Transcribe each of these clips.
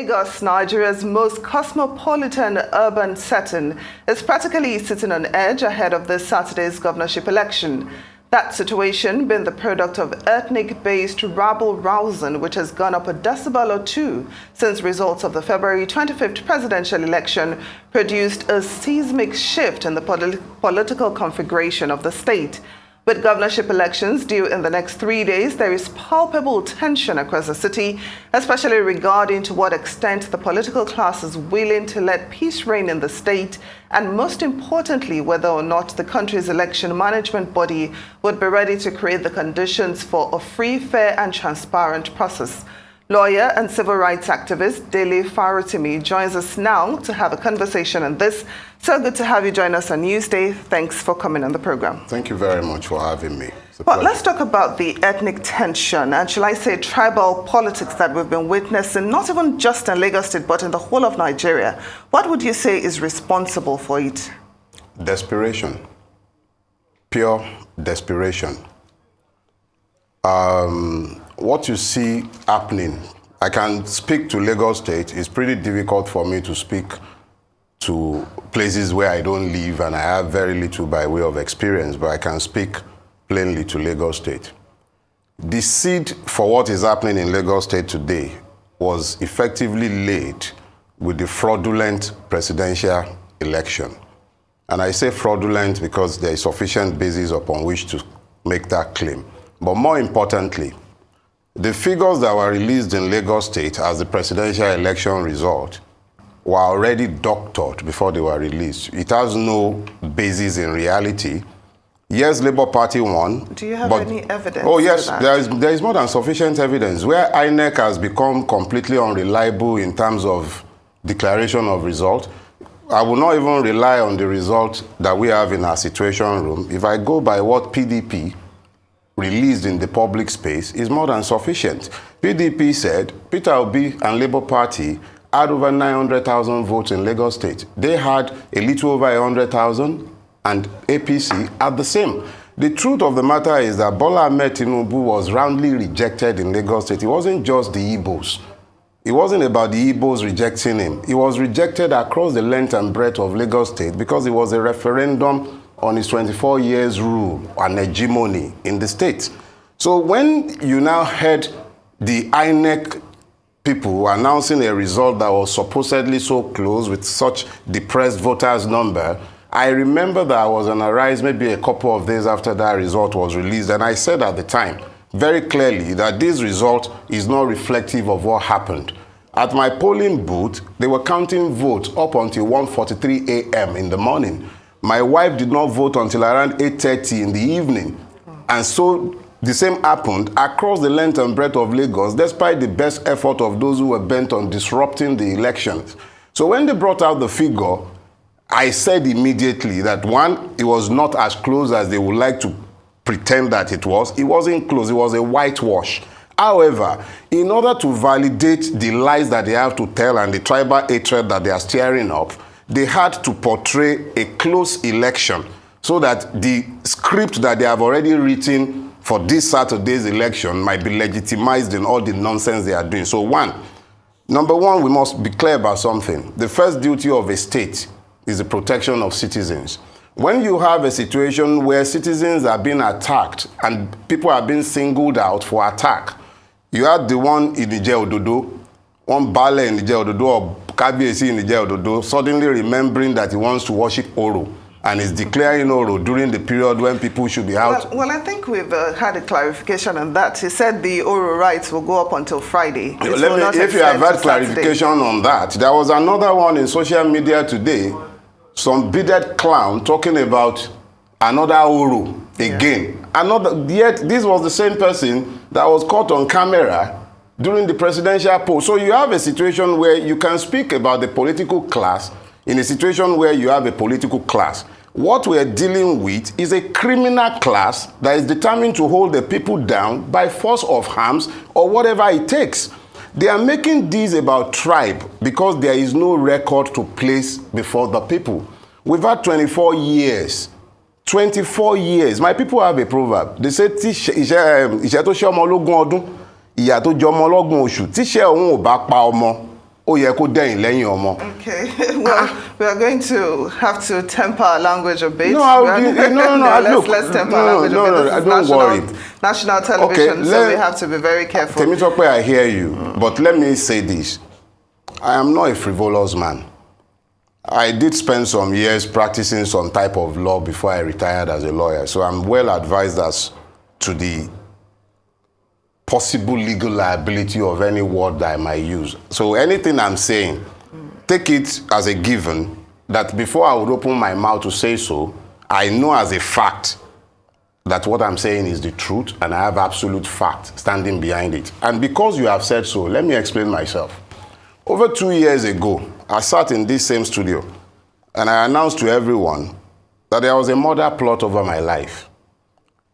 Lagos, Nigeria's most cosmopolitan urban setting, is practically sitting on edge ahead of this Saturday's governorship election. That situation being the product of ethnic-based rabble-rousing, which has gone up a decibel or two since results of the February 25th presidential election produced a seismic shift in the political configuration of the state. With governorship elections due in the next 3 days, there is palpable tension across the city, especially regarding to what extent the political class is willing to let peace reign in the state, and most importantly, whether or not the country's election management body would be ready to create the conditions for a free, fair, and transparent process. Lawyer and civil rights activist Dele Farotimi joins us now to have a conversation on this. So good to have you join us on Newsday. Thanks for coming on the program. Thank you very much for having me. Well, let's talk about the ethnic tension and, shall I say, tribal politics that we've been witnessing, not even just in Lagos State, but in the whole of Nigeria. What would you say is responsible for it? Desperation. Pure desperation. What you see happening, I can speak to Lagos State. It's pretty difficult for me to speak to places where I don't live and I have very little by way of experience, but I can speak plainly to Lagos State. The seed for what is happening in Lagos State today was effectively laid with the fraudulent presidential election. And I say fraudulent because there is sufficient basis upon which to make that claim. But more importantly, the figures that were released in Lagos State as the presidential election result were already doctored before they were released. It has no basis in reality. Yes, Labour Party won. Do you have any evidence? Oh yes, there is more than sufficient evidence. Where INEC has become completely unreliable in terms of declaration of result, I will not even rely on the result that we have in our situation room. If I go by what PDP released in the public space, is more than sufficient. PDP said Peter Obi and Labour Party had over 900,000 votes in Lagos State. They had a little over 100,000 and APC had the same. The truth of the matter is that Bola Ahmed Tinubu was roundly rejected in Lagos State. It wasn't just the Igbos. It wasn't about the Igbos rejecting him. He was rejected across the length and breadth of Lagos State because it was a referendum on his 24 years rule and hegemony in the state. So when you now heard the INEC people announcing a result that was supposedly so close with such depressed voters number, I remember that I was on a rise maybe a couple of days after that result was released, and I said at the time very clearly that this result is not reflective of what happened. At my polling booth, they were counting votes up until 1:43 a.m. in the morning. My wife did not vote until around 8:30 in the evening. And so the same happened across the length and breadth of Lagos, despite the best effort of those who were bent on disrupting the elections. So when they brought out the figure, I said immediately that one, it was not as close as they would like to pretend that it was. It wasn't close, it was a whitewash. However, in order to validate the lies that they have to tell and the tribal hatred that they are stirring up, they had to portray a close election so that the script that they have already written for this Saturday's election might be legitimized in all the nonsense they are doing. So number one, we must be clear about something. The first duty of a state is the protection of citizens. When you have a situation where citizens are being attacked and people are being singled out for attack, you had the one in Ije-Ododo, one Bale in Ije-Ododo or Kabiyesi in Ije-Ododo, suddenly remembering that he wants to worship Oro and is declaring Oro during the period when people should be out. Well, I think we've had a clarification on that. He said the Oro rights will go up until Friday. If you have had clarification on that, there was another one in social media today, some bearded clown talking about another Oro again. Yet this was the same person that was caught on camera during the presidential poll. So you have a situation where you can speak about the political class in a situation where you have a political class. What we're dealing with is a criminal class that is determined to hold the people down by force of arms or whatever it takes. They are making this about tribe because there is no record to place before the people. We've had 24 years. 24 years. My people have a proverb. They say, ìyà tó ṣe ọmọ ológun ọdún, ìyà tó jẹ ọmọ ọlọ́gbọ̀n oṣù, tíṣẹ́ òun ò bá pa ọmọ, ó yẹ kó dẹ̀yìn lẹ́yìn ọmọ. Okay, well, we are going to have to temper our language a bit. No, let's temper our language a bit. Don't worry. National television, okay, so we have to be very careful. Temitope, I hear you, but let me say this. I am not a frivolous man. I did spend some years practicing some type of law before I retired as a lawyer, so I'm well advised as to the possible legal liability of any word that I might use. So anything I'm saying, take it as a given that before I would open my mouth to say so, I know as a fact that what I'm saying is the truth, and I have absolute fact standing behind it. And because you have said so, let me explain myself. Over 2 years ago, I sat in this same studio and I announced to everyone that there was a murder plot over my life.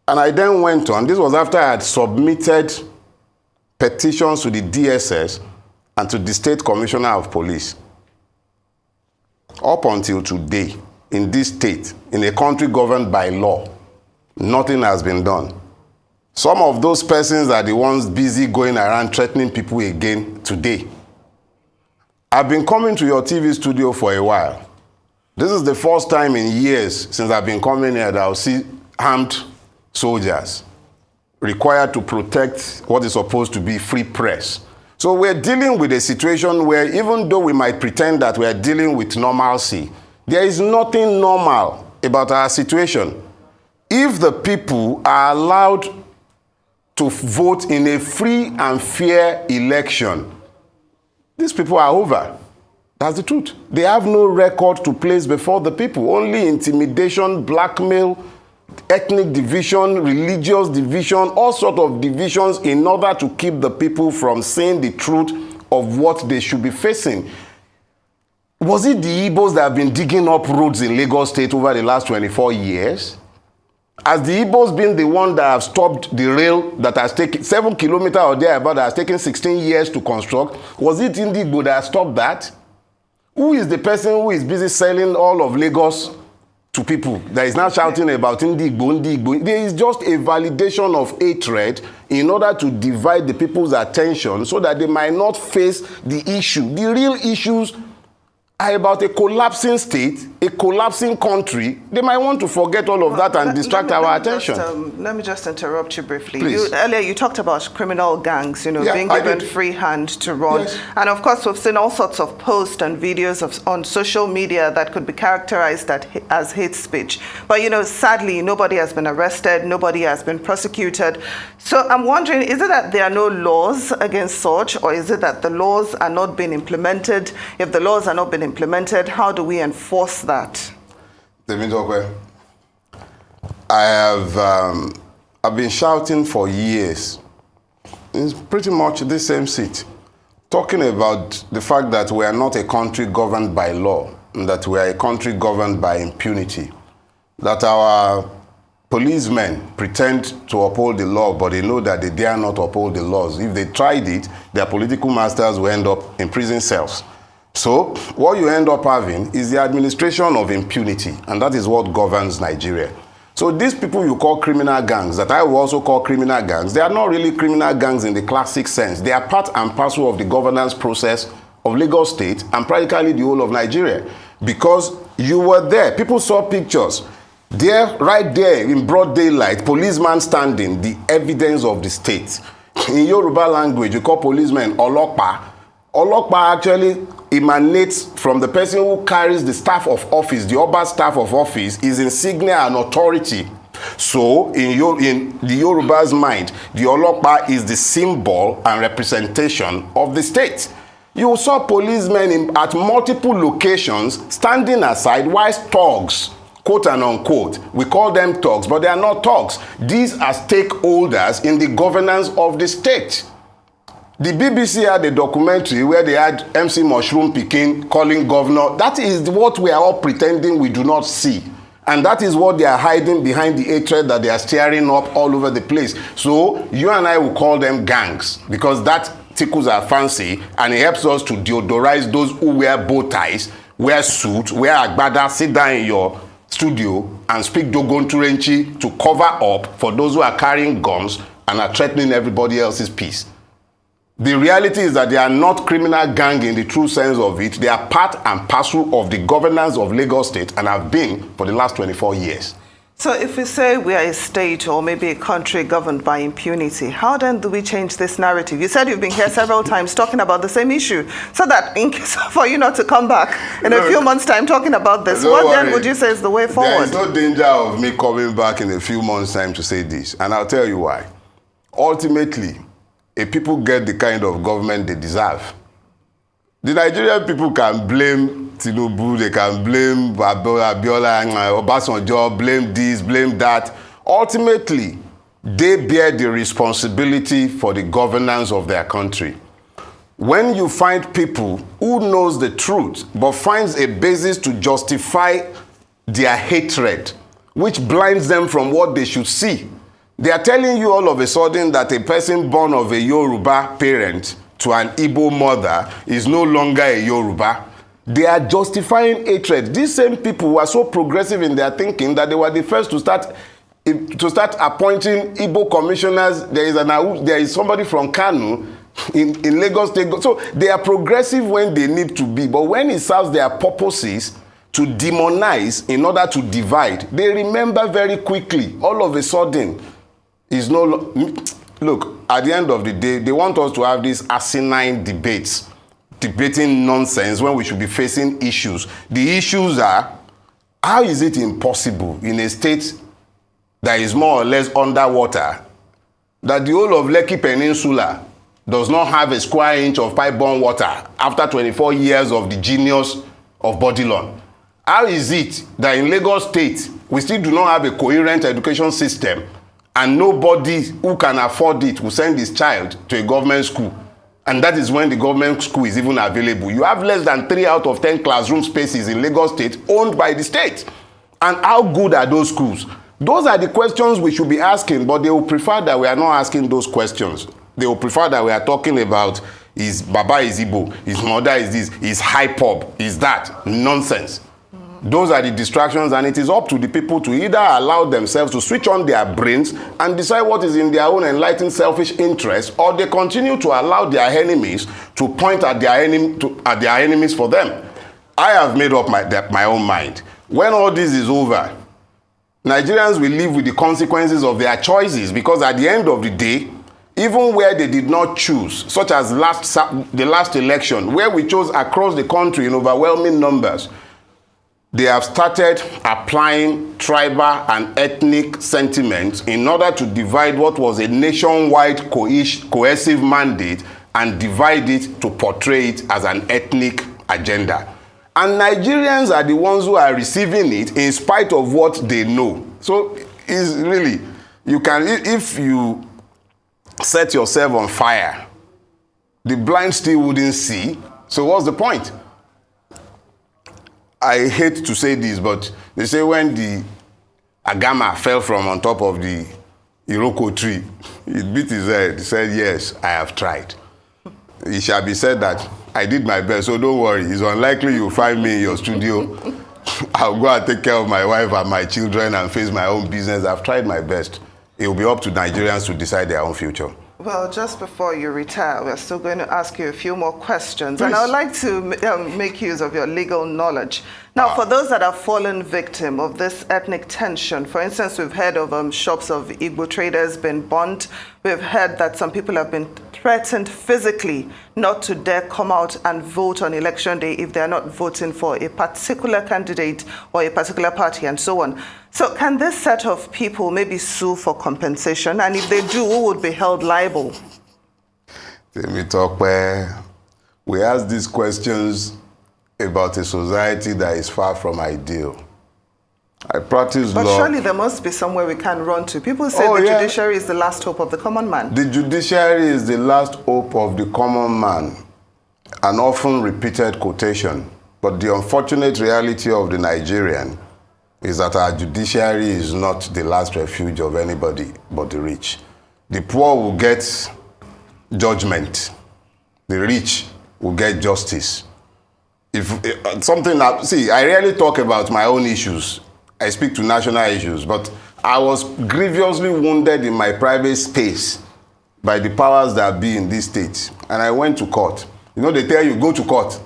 And I then went on, this was after I had submitted petitions to the DSS and to the State Commissioner of Police. Up until today, in this state, in a country governed by law, nothing has been done. Some of those persons are the ones busy going around threatening people again today. I've been coming to your TV studio for a while. This is the first time in years since I've been coming here that I'll see armed soldiers required to protect what is supposed to be free press. So we're dealing with a situation where even though we might pretend that we're dealing with normalcy, there is nothing normal about our situation. If the people are allowed to vote in a free and fair election, these people are over. That's the truth. They have no record to place before the people. Only intimidation, blackmail, ethnic division, religious division, all sorts of divisions in order to keep the people from saying the truth of what they should be facing. Was it the Igbos that have been digging up roads in Lagos State over the last 24 years? Has the Igbos been the one that have stopped the rail that has taken 7 kilometers or thereabout that has taken 16 years to construct? Was it Igbo that stopped that? Who is the person who is busy selling all of Lagos to people that is now shouting about Indigbo, Indigbo? There is just a validation of hatred in order to divide the people's attention so that they might not face the issue. The real issues are about a collapsing state, a collapsing country. They might want to forget all of that and distract our attention. Let me just interrupt you briefly. Please. Earlier you talked about criminal gangs, being given free hand to run. Yes. And of course, we've seen all sorts of posts and videos on social media that could be characterized as hate speech. But, sadly, nobody has been arrested, nobody has been prosecuted. So I'm wondering, is it that there are no laws against such, or is it that the laws are not being implemented? If the laws are not being implemented, how do we enforce that? I've been shouting for years. It's pretty much the same seat, talking about the fact that we are not a country governed by law, and that we are a country governed by impunity, that our policemen pretend to uphold the law, but they know that they dare not uphold the laws. If they tried it, their political masters will end up in prison cells. So what you end up having is the administration of impunity, and that is what governs Nigeria. So these people you call criminal gangs, that I will also call criminal gangs, they are not really criminal gangs in the classic sense. They are part and parcel of the governance process of Lagos State and practically the whole of Nigeria. Because you were there, people saw pictures. There, right there in broad daylight, policeman standing, the evidence of the state. In Yoruba language, you call policemen Olokpa. Olokpa actually emanates from the person who carries the staff of office, the Oba staff of office, is insignia and authority. So, in the Yoruba's mind, the Olokpa is the symbol and representation of the state. You saw policemen at multiple locations standing aside while thugs, quote and unquote, we call them thugs, but they are not thugs. These are stakeholders in the governance of the state. The BBC had a documentary where they had MC Mushroom Pikin calling governor. That is what we are all pretending we do not see. And that is what they are hiding behind the hatred that they are stirring up all over the place. So you and I will call them gangs because that tickles our fancy and it helps us to deodorize those who wear bow ties, wear suits, wear agbada, sit down in your studio and speak Dogon Turenchi to cover up for those who are carrying guns and are threatening everybody else's peace. The reality is that they are not criminal gang in the true sense of it. They are part and parcel of the governance of Lagos State and have been for the last 24 years. So if we say we are a state or maybe a country governed by impunity, how then do we change this narrative? You said you've been here several times talking about the same issue. So that in case for you not to come back in a few months' time talking about this, what then would you say is the way forward? There is no danger of me coming back in a few months' time to say this. And I'll tell you why. Ultimately, if people get the kind of government they deserve, the Nigerian people can blame Tinubu, they can blame Abiola and Obasanjo, blame this, blame that. Ultimately, they bear the responsibility for the governance of their country. When you find people who knows the truth but finds a basis to justify their hatred, which blinds them from what they should see, they are telling you all of a sudden that a person born of a Yoruba parent to an Igbo mother is no longer a Yoruba. They are justifying hatred. These same people were so progressive in their thinking that they were the first to start appointing Igbo commissioners. There is somebody from Kanu in Lagos State. So they are progressive when they need to be, but when it serves their purposes to demonize in order to divide, they remember very quickly. All of a sudden, look, at the end of the day, they want us to have these asinine debates, debating nonsense when we should be facing issues. The issues are, how is it impossible in a state that is more or less underwater that the whole of Lekki Peninsula does not have a square inch of pipe-borne water after 24 years of the genius of Bodilon? How is it that in Lagos State, we still do not have a coherent education system and nobody who can afford it will send his child to a government school? And that is when the government school is even available. You have less than 3 out of 10 classroom spaces in Lagos State owned by the state. And how good are those schools? Those are the questions we should be asking, but they will prefer that we are not asking those questions. They will prefer that we are talking about his Baba is Igbo, his mother is this, his hype-up, is that. Nonsense. Those are the distractions, and it is up to the people to either allow themselves to switch on their brains and decide what is in their own enlightened selfish interest, or they continue to allow their enemies to point at their enemies for them. I have made up my own mind. When all this is over, Nigerians will live with the consequences of their choices, because at the end of the day, even where they did not choose, such as the last election, where we chose across the country in overwhelming numbers, they have started applying tribal and ethnic sentiments in order to divide what was a nationwide cohesive mandate and divide it to portray it as an ethnic agenda. And Nigerians are the ones who are receiving it in spite of what they know. So it's really, if you set yourself on fire, the blind still wouldn't see. So what's the point? I hate to say this, but they say when the Agama fell from on top of the Iroko tree, he beat his head. He said, yes, I have tried. It shall be said that I did my best, so don't worry. It's unlikely you'll find me in your studio. I'll go and take care of my wife and my children and face my own business. I've tried my best. It will be up to Nigerians to decide their own future. Well, just before you retire, we're still going to ask you a few more questions. Please. And I would like to make use of your legal knowledge. Now, for those that have fallen victim of this ethnic tension, for instance, we've heard of shops of Igbo traders being burnt. We've heard that some people have been threatened physically not to dare come out and vote on election day if they're not voting for a particular candidate or a particular party and so on. So can this set of people maybe sue for compensation? And if they do, who would be held liable? Let me talk where we ask these questions about a society that is far from ideal. I practice law. But surely there must be somewhere we can run to. People say the judiciary is the last hope of the common man. The judiciary is the last hope of the common man. An often repeated quotation. But the unfortunate reality of the Nigerian is that our judiciary is not the last refuge of anybody but the rich. The poor will get judgment. The rich will get justice. I rarely talk about my own issues. I speak to national issues, but I was grievously wounded in my private space by the powers that be in this state. And I went to court. You know, they tell you, go to court.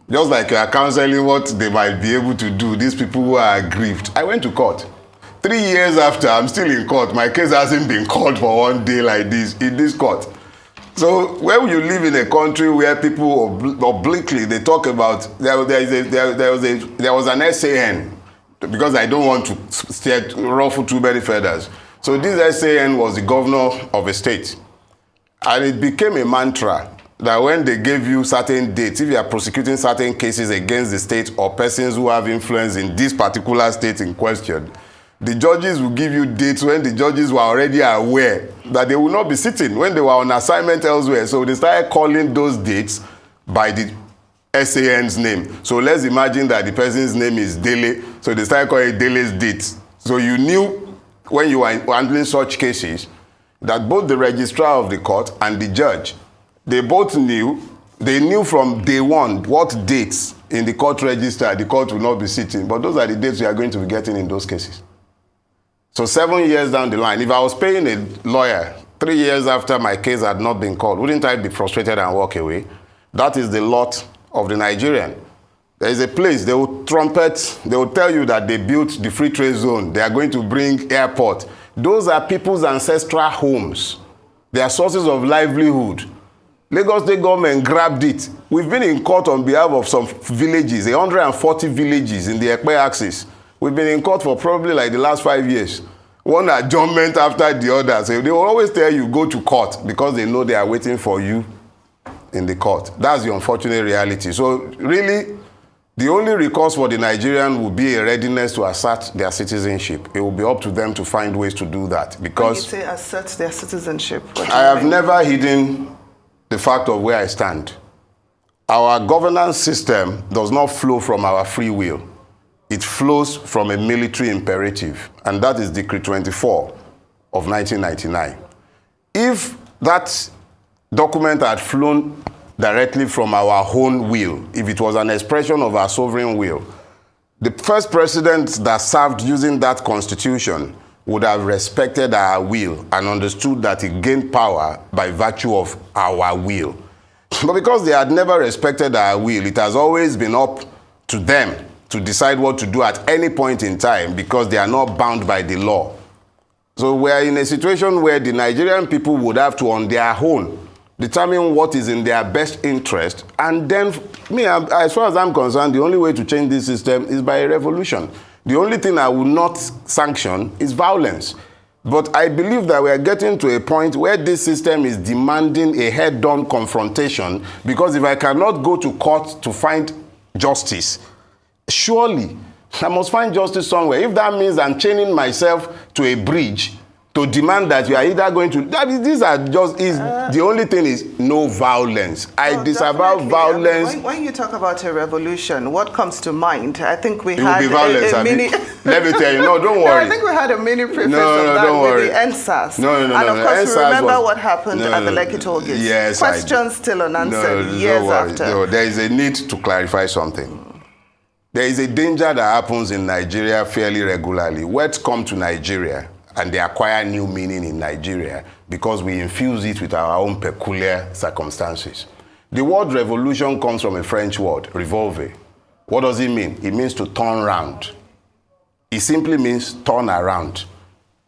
Just like you are counseling what they might be able to do, these people who are aggrieved. I went to court. 3 years after, I'm still in court. My case hasn't been called for one day like this, in this court. So when you live in a country where people obliquely, they talk about, there was an SAN, because I don't want to ruffle too many feathers. So this SAN was the governor of a state. And it became a mantra that when they gave you certain dates, if you are prosecuting certain cases against the state or persons who have influence in this particular state in question, the judges will give you dates when the judges were already aware that they will not be sitting when they were on assignment elsewhere. So they started calling those dates by the SAN's name. So let's imagine that the person's name is Dele. So they started calling it Dele's dates. So you knew when you were handling such cases that both the registrar of the court and the judge, they both knew, they knew from day one what dates in the court register the court will not be sitting. But those are the dates we are going to be getting in those cases. So 7 years down the line, if I was paying a lawyer 3 years after my case had not been called, wouldn't I be frustrated and walk away? That is the lot of the Nigerian. There is a place, they will trumpet, they will tell you that they built the free trade zone. They are going to bring airport. Those are people's ancestral homes. They are sources of livelihood. Lagos State government grabbed it. We've been in court on behalf of some villages, 140 villages in the Ekpe axis. We've been in court for probably like the last 5 years. One adjournment after the other. So they will always tell you, go to court, because they know they are waiting for you in the court. That's the unfortunate reality. So really, the only recourse for the Nigerian will be a readiness to assert their citizenship. It will be up to them to find ways to do that. Because when you say assert their citizenship, what do I you have mean? never hidden the fact of where I stand. Our governance system does not flow from our free will. It flows from a military imperative, and that is Decree 24 of 1999. If that document had flown directly from our own will, if it was an expression of our sovereign will, the first president that served using that constitution would have respected our will and understood that he gained power by virtue of our will. But because they had never respected our will, it has always been up to them to decide what to do at any point in time, because they are not bound by the law. So we are in a situation where the Nigerian people would have to, on their own, determine what is in their best interest. And then, as far as I'm concerned, the only way to change this system is by a revolution. The only thing I will not sanction is violence. But I believe that we are getting to a point where this system is demanding a head-on confrontation, because if I cannot go to court to find justice, surely I must find justice somewhere. If that means I'm chaining myself to a bridge to demand that you are either going to, the only thing is no violence. I disavow violence. I mean, when you talk about a revolution, what comes to mind? I think we It had will be violence, a mini... Let me tell you, no, don't No, worry. I think we had a mini preface No, of that don't with worry. the NSAS. No. And of course, we NSAS remember was- what happened at the Lekki toll gate. Yes, questions still unanswered years don't worry. after. No, there is a need to clarify something. There is a danger that happens in Nigeria fairly regularly. Words come to Nigeria and they acquire new meaning in Nigeria because we infuse it with our own peculiar circumstances. The word revolution comes from a French word, revolver. What does it mean? It means to turn round. It simply means turn around.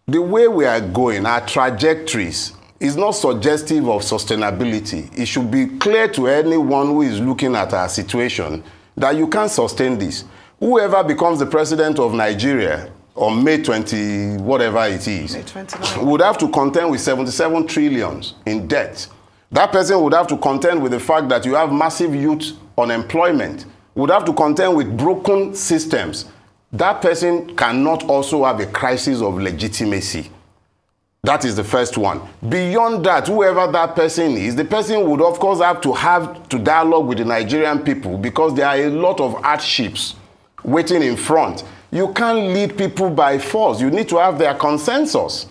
The way we are going, our trajectories, is not suggestive of sustainability. It should be clear to anyone who is looking at our situation that you can't sustain this. Whoever becomes the president of Nigeria on May 20, whatever it is, May 29. would have to contend with 77 trillions in debt. That person would have to contend with the fact that you have massive youth unemployment, would have to contend with broken systems. That person cannot also have a crisis of legitimacy. That is the first one. Beyond that, whoever that person is, the person would of course have to dialogue with the Nigerian people, because there are a lot of hardships waiting in front. You can't lead people by force. You need to have their consensus.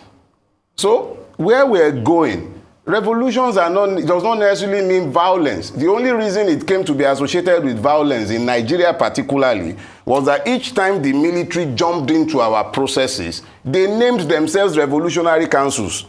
So where we're going, revolutions does not necessarily mean violence. The only reason it came to be associated with violence in Nigeria particularly was that each time the military jumped into our processes, they named themselves revolutionary councils.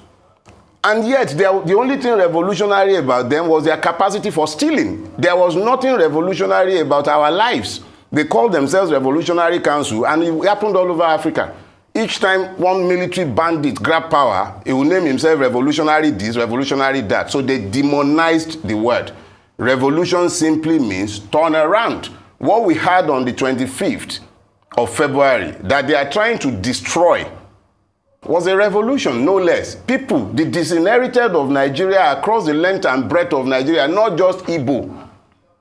And yet, the only thing revolutionary about them was their capacity for stealing. There was nothing revolutionary about our lives. They called themselves Revolutionary Council, and it happened all over Africa. Each time one military bandit grabbed power, he would name himself Revolutionary this, Revolutionary that. So they demonized the word. Revolution simply means turn around. What we had on the 25th of February, that they are trying to destroy, was a revolution, no less. People, the disinherited of Nigeria across the length and breadth of Nigeria, not just Igbo,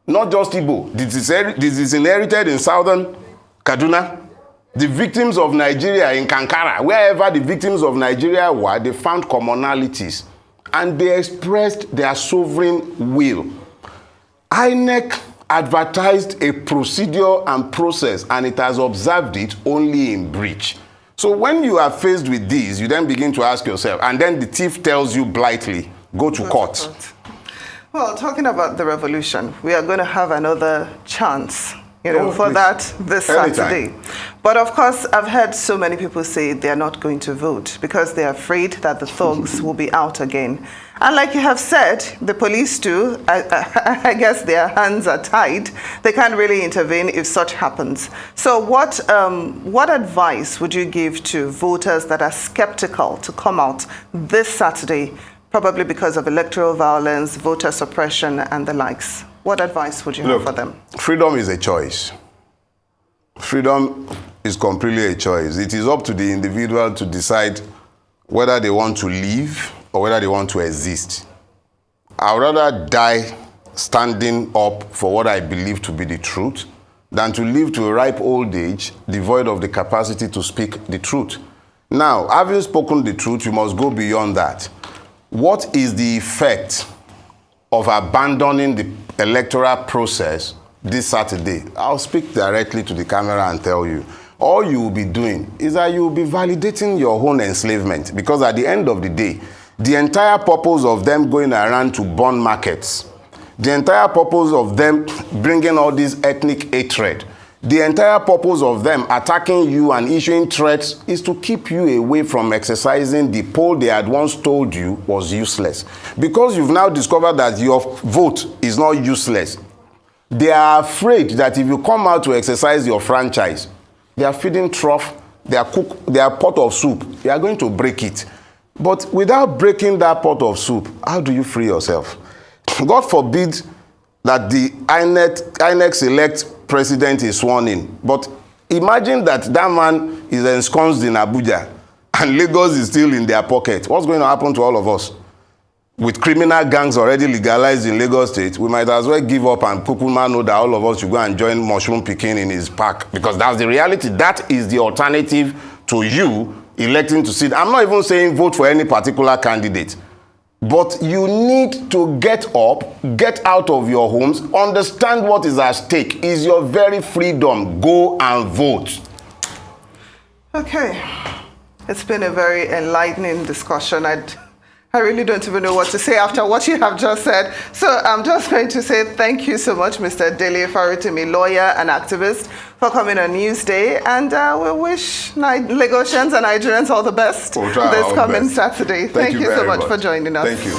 the disinherited in southern Kaduna, the victims of Nigeria in Kankara, wherever the victims of Nigeria were, they found commonalities and they expressed their sovereign will. INEC advertised a procedure and process, and it has observed it only in breach. So when you are faced with these, you then begin to ask yourself, and then the thief tells you blithely, go to court. Well, talking about the revolution, we are going to have another chance, for that this Saturday. But of course, I've heard so many people say they're not going to vote because they're afraid that the thugs will be out again. And like you have said, the police too, I guess their hands are tied. They can't really intervene if such happens. So what advice would you give to voters that are skeptical to come out this Saturday, probably because of electoral violence, voter suppression, and the likes? What advice would you have for them? Freedom is a choice. Freedom is completely a choice. It is up to the individual to decide whether they want to live or whether they want to exist. I would rather die standing up for what I believe to be the truth than to live to a ripe old age devoid of the capacity to speak the truth. Now, having spoken the truth, you must go beyond that. What is the effect of abandoning the electoral process this Saturday? I'll speak directly to the camera and tell you. All you will be doing is that you will be validating your own enslavement, because at the end of the day, the entire purpose of them going around to burn markets, the entire purpose of them bringing all this ethnic hatred, the entire purpose of them attacking you and issuing threats is to keep you away from exercising the poll they had once told you was useless. Because you've now discovered that your vote is not useless, they are afraid that if you come out to exercise your franchise, they are feeding trough, their pot of soup, they are going to break it. But without breaking that pot of soup, how do you free yourself? God forbid that the INEC select president is sworn in. But imagine that man is ensconced in Abuja and Lagos is still in their pocket. What's going to happen to all of us? With criminal gangs already legalized in Lagos State, we might as well give up and Kukuma know that all of us should go and join Mushroom Picking in his park. Because that's the reality. That is the alternative to you electing to sit. I'm not even saying vote for any particular candidate. But you need to get up, get out of your homes, understand what is at stake. Is your very freedom. Go and vote. Okay. It's been a very enlightening discussion. I really don't even know what to say after what you have just said. So I'm just going to say thank you so much, Mr. Dele Farotimi, lawyer and activist, for coming on Newsday. And we wish Lagosians and Nigerians all the best this coming Saturday. Thank you so much for joining us. Thank you.